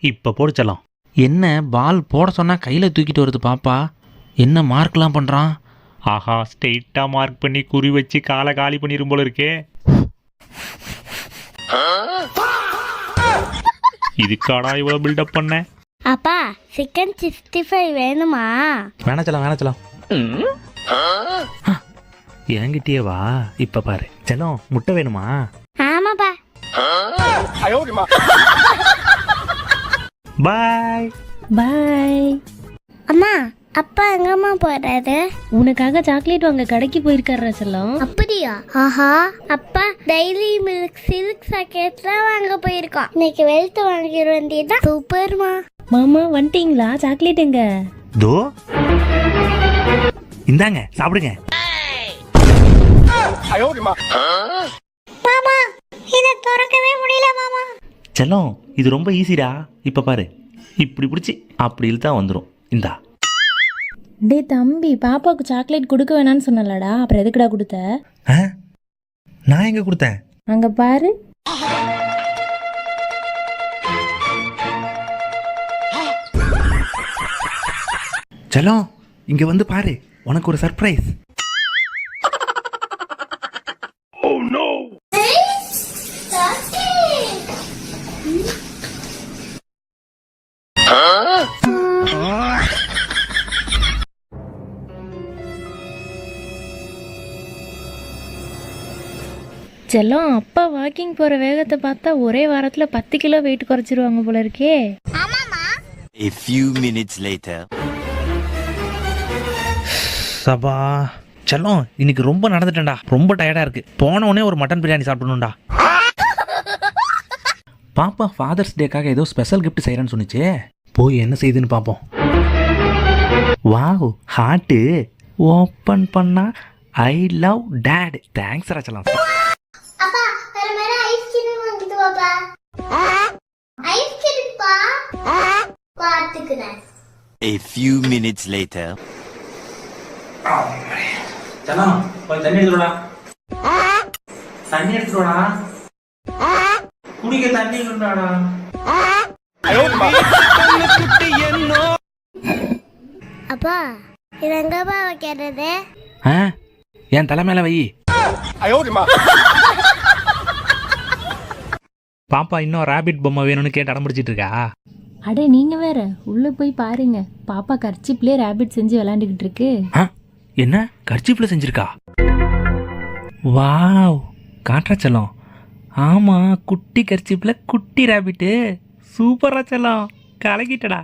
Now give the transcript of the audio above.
இப்போ போடுச்சலாம். என்ன பால் போட சொன்னா கையில் தூக்கிட்டு வருது பாப்பா. என்ன மார்க்லாம் பண்ணுறான்? ஆஹா, ஸ்ட்ரெயிட்டாக மார்க் பண்ணி குறி வச்சு காலை காலி பண்ணிடும் போல இருக்கே. இதுக்காடா இவ்வளோ பில்டப் பண்ண? அப்பா சிக்கன் 65 வேணுமா? வேணாச்சலாம். என்கிட்டயே வா. இப்போ பாரு செல்லம், முட்டை வேணுமா? ஆமாப்பா. பாய் பாய். அம்மா அப்பா எங்கம்மா போறாரு? உனக்காக சாக்லேட் வாங்க கடைக்கு போயிருக்காரு செல்லம். அப்படியா? ஆஹா, அப்பா டெய்லி மில்க் சில்க் சாக்கெட்லாம் வாங்க போயிருக்கோம். இன்னைக்கு வெளுத்து வாங்கிட வேண்டியதான். சூப்பர்மா. மாமா வந்துட்டீங்களா? சாக்லேட் எங்க? தோ இந்தாங்க சாப்பிடுங்க. மாமா இத திறக்கவே முடியல மாமா. செல்லம், இது ரொம்ப ஈஸிடா. இப்போ பாரு, இப்படி பிடிச்சி அப்படி இழுத்தா வந்துடும். இந்தா. டே தம்பி, பாப்பாவுக்கு சாக்லேட் கொடுக்க வேணான்னு சொன்னலடா, அப்புறம் எதுக்குடா கொடுத்த? நான் எங்க கொடுத்தேன்? அங்க பாரு. செல்லம், இங்க வந்து பாரு, உனக்கு ஒரு சர்ப்ரைஸ். செல்லம், அப்பா வாக்கிங் போற வேகத்தை பார்த்தா ஒரே வாரத்துல 10 கிலோ வெயிட் குறைச்சிருவாங்க போல இருக்கே. A few minutes later. சபா செல்லம், இன்னைக்கு ரொம்ப நடந்துட்டேன்டா. ரொம்ப டயர்டா இருக்கு. போன உடனே ஒரு மட்டன் பிரியாணி சாப்பிடணும்டா. பாப்பா ஃபாதர்ஸ் டேக்காக ஏதோ ஸ்பெஷல் கிஃப்ட் செய்யறேன்னு சொன்னிச்சே, போய் என்ன செய்யுதுன்னு பார்ப்போம். வாவ், ஹார்ட்டு ஓப்பன் பண்ணா ஐ லவ் டேட். தேங்க்ஸ் ராச்சலாம். அப்பா வேற மேல ஐஸ்கிரீம் வாங்கிட்டு வாப்பா. ஐஸ்கிரீம் பா பாத்துக்கிறேன். A few minutes later. செல்லம், போய் தண்ணி எடுத்துடா. தண்ணி எடுத்துடா. குடிக்க தண்ணி இல்லடாடா. அப்பா இது எங்கப்பா வைக்கிறது? என் தலை மேல வை. பாப்பா இன்னும் ராபிட் பொம்மை வேணும்னு கேட்டு அடம் பிடிச்சிட்டு இருக்கா. அடே நீங்க வேற, உள்ள போய் பாருங்க. பாப்பா கர்ச்சிப்லயே ரேபிட் செஞ்சு விளையாண்டுகிட்டு இருக்கு. என்ன கர்ச்சிப்ல செஞ்சிருக்கா? வாவ், காட்டுறா செல்லம். ஆமா, குட்டி கர்ச்சிப்ல குட்டி ராபிட்டு. சூப்பரா செல்லம், கலக்கிட்டடா.